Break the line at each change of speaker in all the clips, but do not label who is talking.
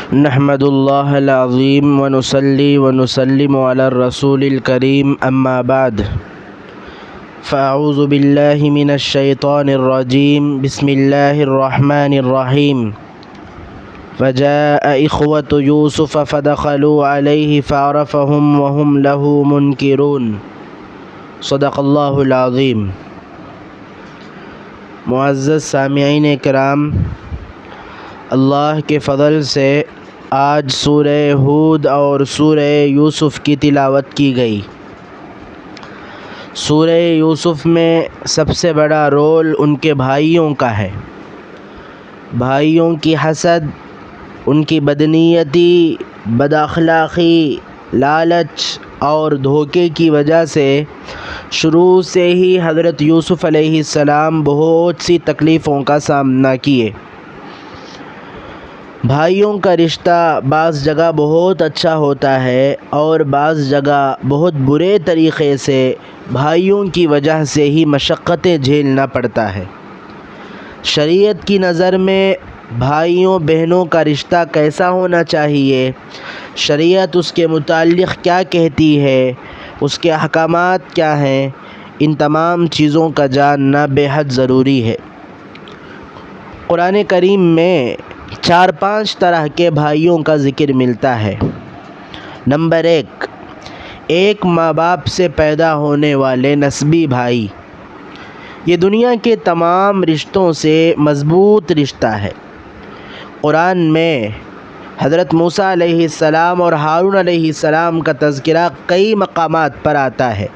نحمد اللہ العظیم ونصلی ونسلم علی الرسول الکریم اما بعد فاعوذ باللہ من الشیطان الرجیم بسم اللہ الرحمن الرحیم فجاء اخوة یوسف فدخلوا علیہ فعرفهم وهم له منکرون صدق اللہ العظیم۔ معزز سامعین کرام، اللہ کے فضل سے آج سورہ ہود اور سورہ یوسف کی تلاوت کی گئی۔ سورہ یوسف میں سب سے بڑا رول ان کے بھائیوں کا ہے۔ بھائیوں کی حسد، ان کی بدنیتی، بداخلاقی، لالچ اور دھوکے کی وجہ سے شروع سے ہی حضرت یوسف علیہ السلام بہت سی تکلیفوں کا سامنا کیے۔ بھائیوں کا رشتہ بعض جگہ بہت اچھا ہوتا ہے اور بعض جگہ بہت برے طریقے سے بھائیوں کی وجہ سے ہی مشقتیں جھیلنا پڑتا ہے۔ شریعت کی نظر میں بھائیوں بہنوں کا رشتہ کیسا ہونا چاہیے، شریعت اس کے متعلق کیا کہتی ہے، اس کے احکامات کیا ہیں، ان تمام چیزوں کا جاننا بے حد ضروری ہے۔ قرآن کریم میں 4-5 طرح کے بھائیوں کا ذکر ملتا ہے۔ نمبر 1، ایک ماں باپ سے پیدا ہونے والے نسبی بھائی۔ یہ دنیا کے تمام رشتوں سے مضبوط رشتہ ہے۔ قرآن میں حضرت موسیٰ علیہ السلام اور ہارون علیہ السلام کا تذکرہ کئی مقامات پر آتا ہے۔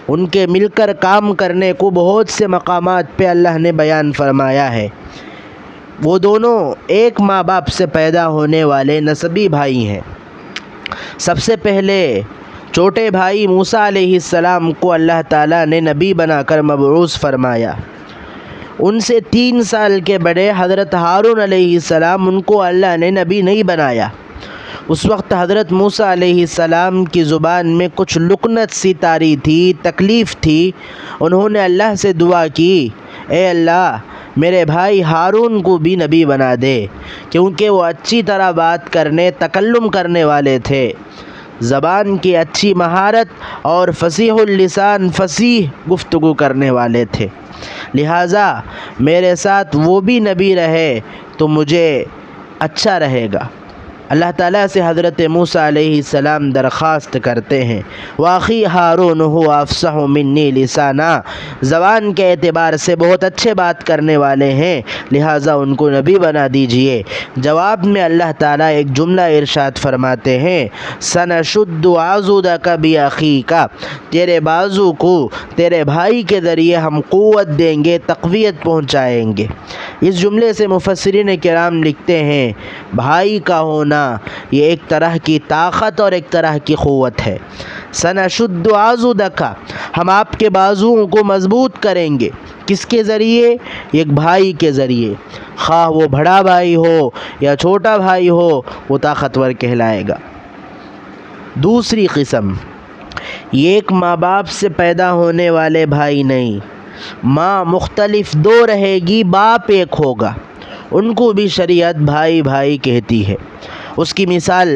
ان کے مل کر کام کرنے کو بہت سے مقامات پہ اللہ نے بیان فرمایا ہے۔ وہ دونوں ایک ماں باپ سے پیدا ہونے والے نسبی بھائی ہیں۔ سب سے پہلے چھوٹے بھائی موسیٰ علیہ السلام کو اللہ تعالیٰ نے نبی بنا کر مبعوث فرمایا۔ ان سے 3 سال کے بڑے حضرت ہارون علیہ السلام، ان کو اللہ نے نبی نہیں بنایا۔ اس وقت حضرت موسیٰ علیہ السلام کی زبان میں کچھ لکنت سی طاری تھی، تکلیف تھی۔ انہوں نے اللہ سے دعا کی، اے اللہ میرے بھائی ہارون کو بھی نبی بنا دے، کیونکہ وہ اچھی طرح بات کرنے، تکلم کرنے والے تھے، زبان کی اچھی مہارت اور فصیح اللسان، فصیح گفتگو کرنے والے تھے، لہٰذا میرے ساتھ وہ بھی نبی رہے تو مجھے اچھا رہے گا۔ اللہ تعالیٰ سے حضرت موسیٰ علیہ السلام درخواست کرتے ہیں، واخی ہارون هو افصح منی لسانا، زبان کے اعتبار سے بہت اچھے بات کرنے والے ہیں، لہٰذا ان کو نبی بنا دیجئے۔ جواب میں اللہ تعالیٰ ایک جملہ ارشاد فرماتے ہیں، سنشد عضدک باخیک، تیرے بازو کو تیرے بھائی کے ذریعے ہم قوت دیں گے، تقویت پہنچائیں گے۔ اس جملے سے مفسرین کرام لکھتے ہیں، بھائی کا ہونا یہ ایک طرح کی طاقت اور ایک طرح کی قوت ہے۔ سنشد عضدک، ہم آپ کے بازوؤں کو مضبوط کریں گے۔ کس کے ذریعے؟ ایک بھائی کے ذریعے، خواہ وہ بڑا بھائی ہو یا چھوٹا بھائی ہو، وہ طاقتور کہلائے گا۔ دوسری قسم، یہ ایک ماں باپ سے پیدا ہونے والے بھائی نہیں، ماں مختلف 2 رہے گی، باپ ایک ہوگا، ان کو بھی شریعت بھائی بھائی کہتی ہے۔ اس کی مثال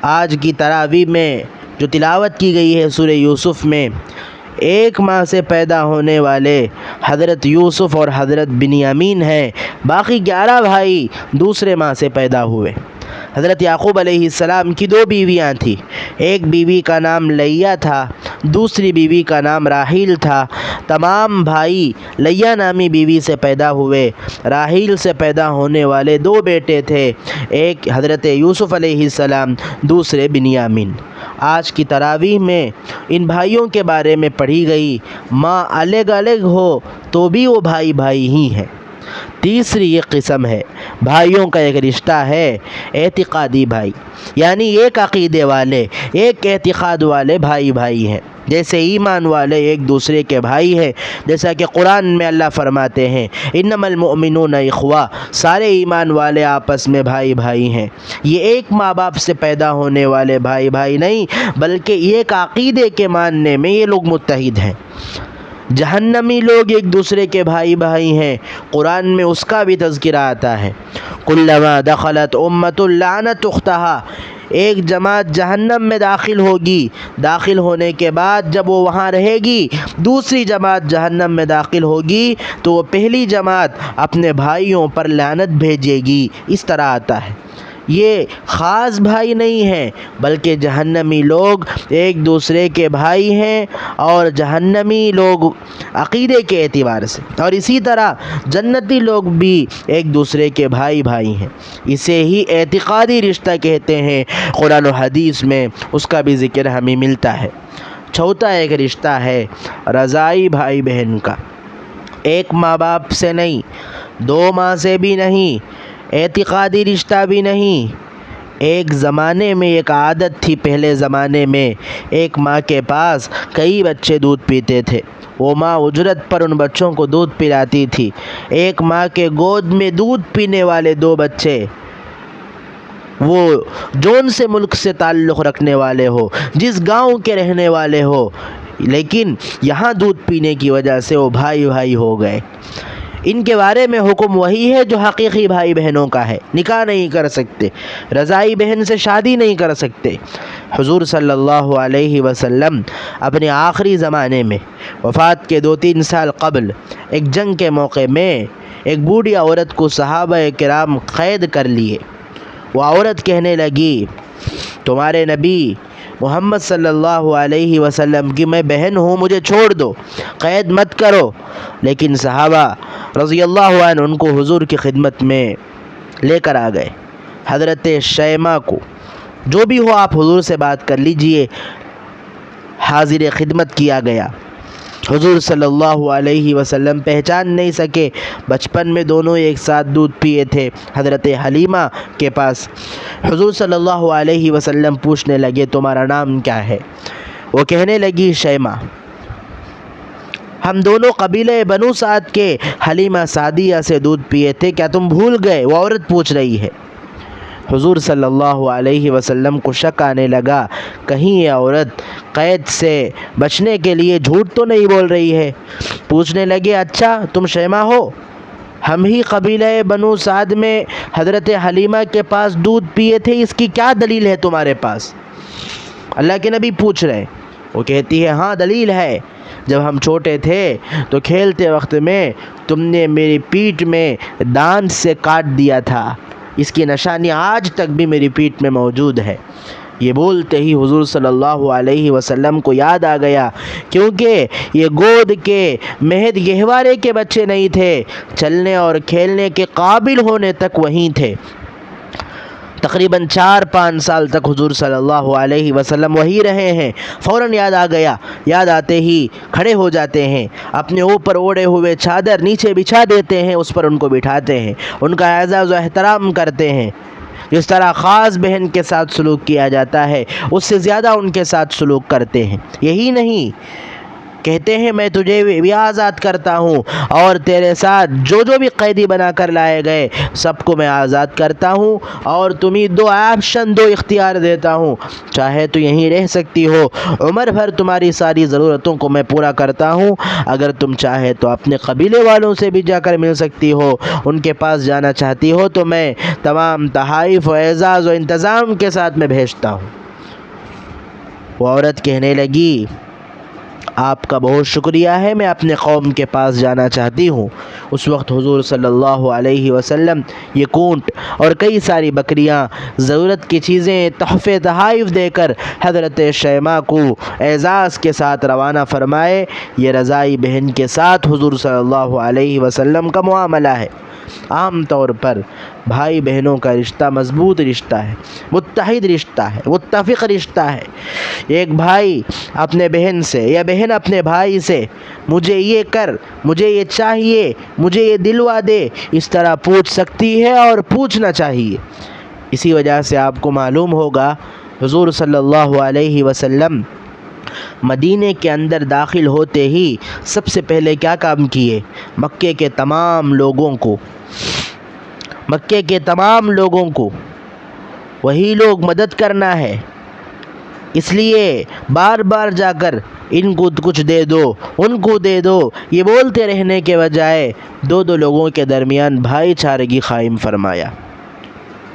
آج کی تراویح میں جو تلاوت کی گئی ہے سورہ یوسف میں، ایک ماں سے پیدا ہونے والے حضرت یوسف اور حضرت بنیامین ہیں، باقی 11 بھائی دوسرے ماں سے پیدا ہوئے۔ حضرت یعقوب علیہ السلام کی 2 بیویاں تھیں، ایک بیوی کا نام لیہ تھا، دوسری بیوی کا نام راحیل تھا۔ تمام بھائی لیہ نامی بیوی سے پیدا ہوئے۔ راحیل سے پیدا ہونے والے 2 بیٹے تھے، ایک حضرت یوسف علیہ السلام، دوسرے بنیامین۔ آج کی تراویح میں ان بھائیوں کے بارے میں پڑھی گئی، ماں الگ الگ ہو تو بھی وہ بھائی بھائی ہی ہیں۔ تیسری یہ قسم ہے، بھائیوں کا ایک رشتہ ہے اعتقادی بھائی، یعنی ایک عقیدے والے، ایک اعتقاد والے بھائی بھائی ہیں، جیسے ایمان والے ایک دوسرے کے بھائی ہیں، جیسا کہ قرآن میں اللہ فرماتے ہیں، انما المؤمنون اخوہ، سارے ایمان والے آپس میں بھائی بھائی ہیں۔ یہ ایک ماں باپ سے پیدا ہونے والے بھائی بھائی نہیں، بلکہ ایک عقیدے کے ماننے میں یہ لوگ متحد ہیں۔ جہنمی لوگ ایک دوسرے کے بھائی بھائی ہیں، قرآن میں اس کا بھی تذکرہ آتا ہے۔ کلما دخلت امۃ لعنت اختہا، ایک جماعت جہنم میں داخل ہوگی، داخل ہونے کے بعد جب وہ وہاں رہے گی، دوسری جماعت جہنم میں داخل ہوگی تو وہ پہلی جماعت اپنے بھائیوں پر لعنت بھیجے گی، اس طرح آتا ہے۔ یہ خاص بھائی نہیں ہیں بلکہ جہنمی لوگ ایک دوسرے کے بھائی ہیں، اور جہنمی لوگ عقیدے کے اعتبار سے، اور اسی طرح جنتی لوگ بھی ایک دوسرے کے بھائی بھائی ہیں۔ اسے ہی اعتقادی رشتہ کہتے ہیں، قرآن و حدیث میں اس کا بھی ذکر ہمیں ملتا ہے۔ چوتھا ایک رشتہ ہے رضائی بھائی بہن کا، ایک ماں باپ سے نہیں، دو ماں سے بھی نہیں، اعتقادی رشتہ بھی نہیں۔ ایک زمانے میں ایک عادت تھی، پہلے زمانے میں ایک ماں کے پاس کئی بچے دودھ پیتے تھے، وہ ماں اجرت پر ان بچوں کو دودھ پلاتی تھی۔ ایک ماں کے گود میں دودھ پینے والے دو بچے، وہ جون سے ملک سے تعلق رکھنے والے ہو، جس گاؤں کے رہنے والے ہو، لیکن یہاں دودھ پینے کی وجہ سے وہ بھائی بھائی ہو گئے۔ ان کے بارے میں حکم وہی ہے جو حقیقی بھائی بہنوں کا ہے، نکاح نہیں کر سکتے، رضائی بہن سے شادی نہیں کر سکتے۔ حضور صلی اللہ علیہ وسلم اپنے آخری زمانے میں، وفات کے 2-3 سال قبل، ایک جنگ کے موقع میں ایک بوڑھی عورت کو صحابہ کرام قید کر لیے۔ وہ عورت کہنے لگی، تمہارے نبی محمد صلی اللہ علیہ وسلم کی میں بہن ہوں، مجھے چھوڑ دو، قید مت کرو۔ لیکن صحابہ رضی اللہ عنہ ان کو حضور کی خدمت میں لے کر آ گئے۔ حضرت شیمہ کو، جو بھی ہو آپ حضور سے بات کر لیجئے، حاضر خدمت کیا گیا۔ حضور صلی اللہ علیہ وسلم پہچان نہیں سکے، بچپن میں دونوں ایک ساتھ دودھ پیے تھے۔ حضرت حلیمہ کے پاس حضور صلی اللہ علیہ وسلم پوچھنے لگے، تمہارا نام کیا ہے؟ وہ کہنے لگی، شیمہ۔ ہم دونوں قبیلے بنو سعد کے حلیمہ سعدیہ سے دودھ پیے تھے، کیا تم بھول گئے؟ وہ عورت پوچھ رہی ہے۔ حضور صلی اللہ علیہ وسلم کو شک آنے لگا، کہیں یہ عورت قید سے بچنے کے لیے جھوٹ تو نہیں بول رہی ہے۔ پوچھنے لگے، اچھا تم شیمہ ہو؟ ہم ہی قبیلہ بنو سعد میں حضرت حلیمہ کے پاس دودھ پیے تھے، اس کی کیا دلیل ہے تمہارے پاس؟ اللہ کے نبی پوچھ رہے ہیں۔ وہ کہتی ہے، ہاں دلیل ہے، جب ہم چھوٹے تھے تو کھیلتے وقت میں تم نے میری پیٹھ میں دانت سے کاٹ دیا تھا، اس کی نشانی آج تک بھی میری پیٹھ میں موجود ہے۔ یہ بولتے ہی حضور صلی اللہ علیہ وسلم کو یاد آ گیا، کیونکہ یہ گود کے مہد گہوارے کے بچے نہیں تھے، چلنے اور کھیلنے کے قابل ہونے تک وہیں تھے۔ تقریباً 4-5 سال تک حضور صلی اللہ علیہ وسلم وہی رہے ہیں۔ فوراً یاد آ گیا، یاد آتے ہی کھڑے ہو جاتے ہیں، اپنے اوپر اوڑھے ہوئے چادر نیچے بچھا دیتے ہیں، اس پر ان کو بٹھاتے ہیں، ان کا اعزاز و احترام کرتے ہیں۔ جس طرح خاص بہن کے ساتھ سلوک کیا جاتا ہے، اس سے زیادہ ان کے ساتھ سلوک کرتے ہیں۔ یہی نہیں، کہتے ہیں میں تجھے بھی آزاد کرتا ہوں، اور تیرے ساتھ جو بھی قیدی بنا کر لائے گئے سب کو میں آزاد کرتا ہوں، اور تمہیں 2 آپشن، 2 اختیار دیتا ہوں، چاہے تو یہیں رہ سکتی ہو، عمر بھر تمہاری ساری ضرورتوں کو میں پورا کرتا ہوں، اگر تم چاہے تو اپنے قبیلے والوں سے بھی جا کر مل سکتی ہو، ان کے پاس جانا چاہتی ہو تو میں تمام تحائف و اعزاز و انتظام کے ساتھ میں بھیجتا ہوں۔ وہ عورت کہنے لگی، آپ کا بہت شکریہ ہے، میں اپنے قوم کے پاس جانا چاہتی ہوں۔ اس وقت حضور صلی اللہ علیہ وسلم یہ اونٹ اور کئی ساری بکریاں، ضرورت کی چیزیں، تحفے تحائف دے کر حضرت شیمہ کو اعزاز کے ساتھ روانہ فرمائے۔ یہ رضائی بہن کے ساتھ حضور صلی اللہ علیہ وسلم کا معاملہ ہے۔ عام طور پر بھائی بہنوں کا رشتہ مضبوط رشتہ ہے، متحد رشتہ ہے، متفق رشتہ ہے۔ ایک بھائی اپنے بہن سے یا بہن اپنے بھائی سے، مجھے یہ کر، مجھے یہ چاہیے، مجھے یہ دلوا دے، اس طرح پوچھ سکتی ہے اور پوچھنا چاہیے۔ اسی وجہ سے آپ کو معلوم ہوگا حضور صلی اللہ علیہ وسلم مدینے کے اندر داخل ہوتے ہی سب سے پہلے کیا کام کیے؟ مکے کے تمام لوگوں کو وہی لوگ مدد کرنا ہے، اس لیے بار بار جا کر ان کو کچھ دے دو ان کو دے دو یہ بولتے رہنے کے بجائے دو لوگوں کے درمیان بھائی چارگی قائم فرمایا۔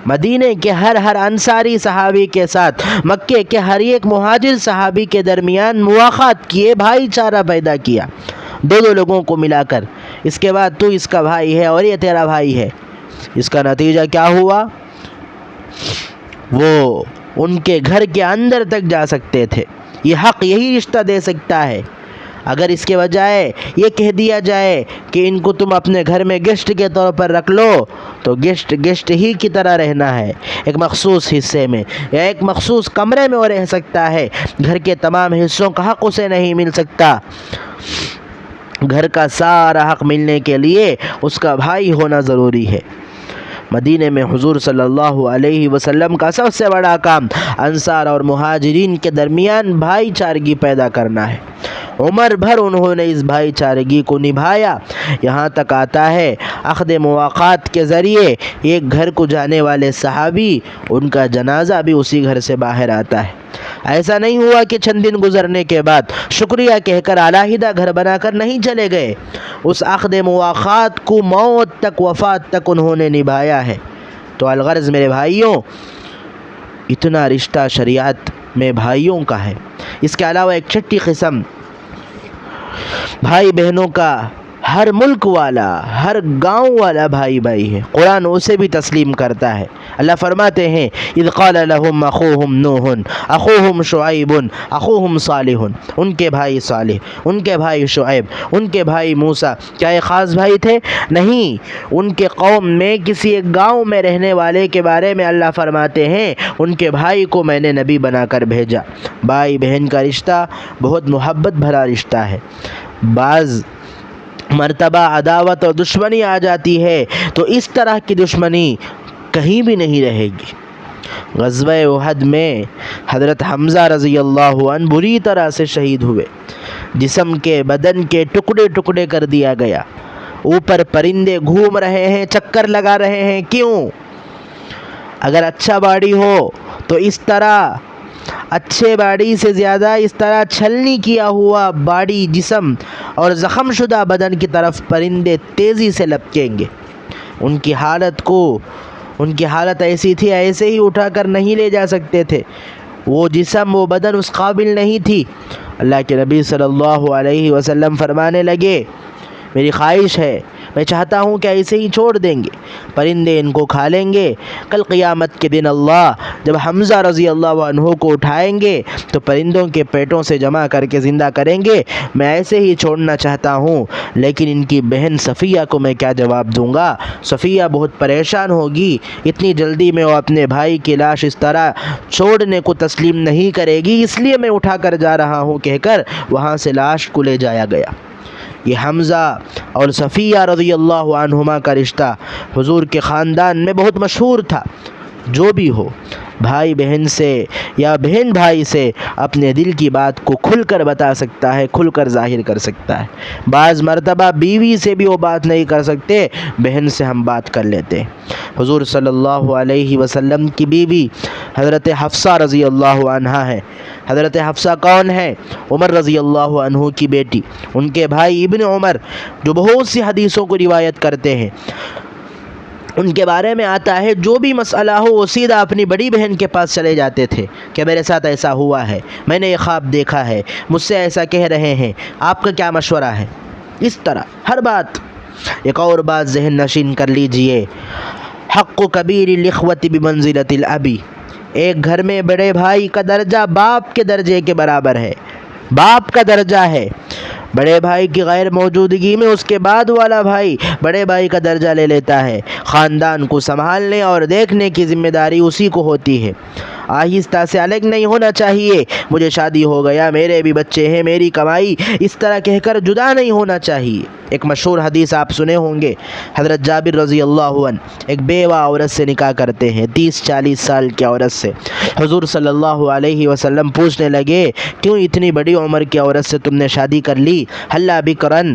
مدینے کے ہر انصاری صحابی کے ساتھ مکے کے ہر ایک مہاجر صحابی کے درمیان مواخات کیے، بھائی چارہ پیدا کیا دو لوگوں کو ملا کر۔ اس کے بعد تو اس کا بھائی ہے اور یہ تیرا بھائی ہے۔ اس کا نتیجہ کیا ہوا؟ وہ ان کے گھر کے اندر تک جا سکتے تھے۔ یہ حق یہی رشتہ دے سکتا ہے۔ اگر اس کے بجائے یہ کہہ دیا جائے کہ ان کو تم اپنے گھر میں گیسٹ کے طور پر رکھ لو تو گیسٹ ہی کی طرح رہنا ہے، ایک مخصوص حصے میں یا ایک مخصوص کمرے میں وہ رہ سکتا ہے، گھر کے تمام حصوں کا حق اسے نہیں مل سکتا۔ گھر کا سارا حق ملنے کے لیے اس کا بھائی ہونا ضروری ہے۔ مدینے میں حضور صلی اللہ علیہ وسلم کا سب سے بڑا کام انصار اور مہاجرین کے درمیان بھائی چارگی پیدا کرنا ہے۔ عمر بھر انہوں نے اس بھائی چارگی کو نبھایا، یہاں تک آتا ہے عقد مواقات کے ذریعے ایک گھر کو جانے والے صحابی، ان کا جنازہ بھی اسی گھر سے باہر آتا ہے۔ ایسا نہیں ہوا کہ چند دن گزرنے کے بعد شکریہ کہہ کر علیحدہ گھر بنا کر نہیں چلے گئے، اس عقد مواقات کو موت تک، وفات تک انہوں نے نبھایا ہے۔ تو الغرض میرے بھائیوں، اتنا رشتہ شریعت میں بھائیوں کا ہے۔ اس کے علاوہ ایک چھٹی قسم بھائی بہنوں کا ہر ملک والا، ہر گاؤں والا بھائی ہے، قرآن اسے بھی تسلیم کرتا ہے۔ اللہ فرماتے ہیں اذ قال لهم اخوهم نوح اخوهم شعیب اخوهم صالح، ان کے بھائی صالح، ان کے بھائی شعیب، ان کے بھائی موسیٰ کیا یہ خاص بھائی تھے؟ نہیں، ان کے قوم میں کسی ایک گاؤں میں رہنے والے کے بارے میں اللہ فرماتے ہیں ان کے بھائی کو میں نے نبی بنا کر بھیجا۔ بھائی بہن کا رشتہ بہت محبت بھرا رشتہ ہے۔ بعض مرتبہ عداوت اور دشمنی آ جاتی ہے تو اس طرح کی دشمنی کہیں بھی نہیں رہے گی۔ غزوہ احد میں حضرت حمزہ رضی اللہ عنہ بری طرح سے شہید ہوئے، جسم کے بدن کے ٹکڑے ٹکڑے کر دیا گیا، اوپر پرندے گھوم رہے ہیں، چکر لگا رہے ہیں۔ کیوں؟ اگر اچھا باڈی ہو تو اس طرح اچھے باڈی سے زیادہ اس طرح چھلنی کیا ہوا باڈی، جسم اور زخم شدہ بدن کی طرف پرندے تیزی سے لپکیں گے۔ ان کی حالت ایسی تھی، ایسے ہی اٹھا کر نہیں لے جا سکتے تھے، وہ جسم وہ بدن اس قابل نہیں تھی۔ اللہ کے نبی صلی اللہ علیہ وسلم فرمانے لگے میری خواہش ہے، میں چاہتا ہوں کہ ایسے ہی چھوڑ دیں گے، پرندے ان کو کھا لیں گے۔ کل قیامت کے دن اللہ جب حمزہ رضی اللہ عنہ کو اٹھائیں گے تو پرندوں کے پیٹوں سے جمع کر کے زندہ کریں گے، میں ایسے ہی چھوڑنا چاہتا ہوں، لیکن ان کی بہن صفیہ کو میں کیا جواب دوں گا؟ صفیہ بہت پریشان ہوگی، اتنی جلدی میں وہ اپنے بھائی کی لاش اس طرح چھوڑنے کو تسلیم نہیں کرے گی، اس لیے میں اٹھا کر جا رہا ہوں کہہ کر وہاں سے لاش کو لے جایا گیا۔ یہ حمزہ اور صفیہ رضی اللہ عنہما کا رشتہ حضور کے خاندان میں بہت مشہور تھا۔ جو بھی ہو، بھائی بہن سے یا بہن بھائی سے اپنے دل کی بات کو کھل کر بتا سکتا ہے، کھل کر ظاہر کر سکتا ہے۔ بعض مرتبہ بیوی سے بھی وہ بات نہیں کر سکتے، بہن سے ہم بات کر لیتے ہیں۔ حضور صلی اللہ علیہ وسلم کی بیوی حضرت حفصہ رضی اللہ عنہا ہے۔ حضرت حفصہ کون ہے؟ عمر رضی اللہ عنہ کی بیٹی، ان کے بھائی ابن عمر جو بہت سی حدیثوں کو روایت کرتے ہیں، ان کے بارے میں آتا ہے جو بھی مسئلہ ہو وہ سیدھا اپنی بڑی بہن کے پاس چلے جاتے تھے کہ میرے ساتھ ایسا ہوا ہے، میں نے یہ خواب دیکھا ہے، مجھ سے ایسا کہہ رہے ہیں، آپ کا کیا مشورہ ہے؟ اس طرح ہر بات۔ ایک اور بات ذہن نشین کر لیجئے، حق کبیر الاخوۃ بمنزلۃ الابی، ایک گھر میں بڑے بھائی کا درجہ باپ کے درجے کے برابر ہے، باپ کا درجہ ہے۔ بڑے بھائی کی غیر موجودگی میں اس کے بعد والا بھائی بڑے بھائی کا درجہ لے لیتا ہے۔ خاندان کو سنبھالنے اور دیکھنے کی ذمہ داری اسی کو ہوتی ہے۔ آہستہ سے الگ نہیں ہونا چاہیے، مجھے شادی ہو گیا، میرے بھی بچے ہیں، میری کمائی، اس طرح کہہ کر جدا نہیں ہونا چاہیے۔ ایک مشہور حدیث آپ سنے ہوں گے، حضرت جابر رضی اللہ عنہ ایک بیوہ عورت سے نکاح کرتے ہیں، 30-40 سال کی عورت سے۔ حضور صلی اللہ علیہ وسلم پوچھنے لگے کیوں اتنی بڑی عمر کی عورت سے تم نے شادی کر لی؟ ہلا بکرن،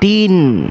3